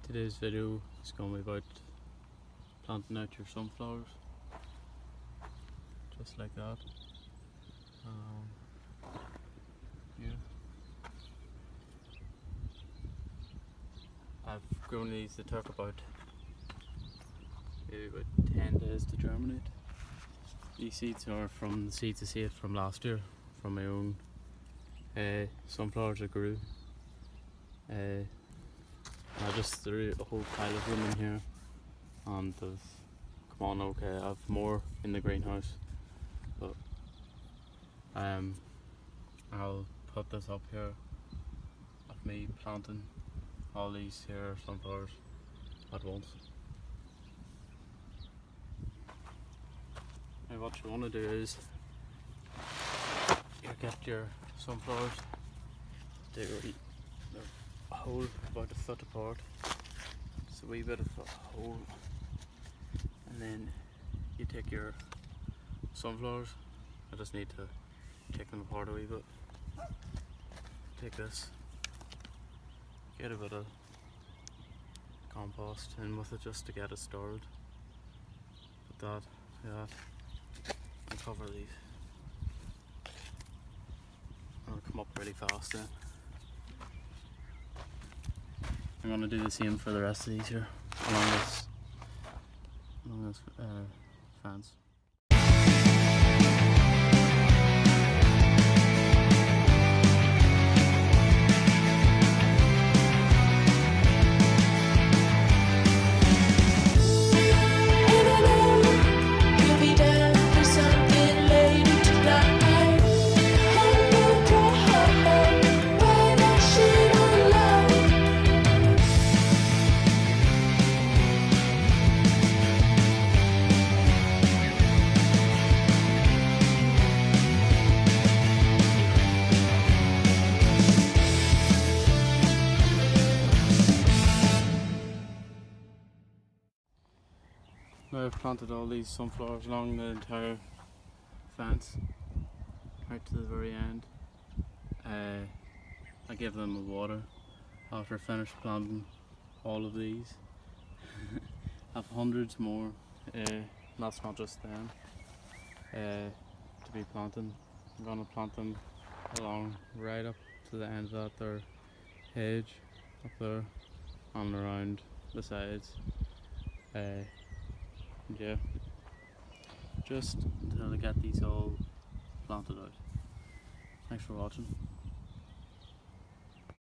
Today's video is going to be about planting out your sunflowers, just like that. Yeah. I've grown these. They took about maybe about 10 days to germinate. These seeds are from the seeds I saved from last year, from my own sunflowers I grew. I just threw a whole pile of them in here, and they've come on okay. I have more in the greenhouse, but I'll put this up here of me planting all these here sunflowers at once. Now what you want to do is you get your sunflowers, they're a hole about a foot apart, just a wee bit of a hole, and then you take your sunflowers. I just need to take them apart a wee bit. Take this, get a bit of compost in with it just to get it started. Put that, and cover these. It'll come up really fast then. I'm going to do the same for the rest of these here, along this fence. Now I've planted all these sunflowers along the entire fence, right to the very end. I give them a water after I finish planting all of these. I have hundreds more, that's not just them, to be planting. I'm going to plant them along right up to the end of that there hedge up there and around the sides. Yeah, just until I get these all planted out. Thanks for watching.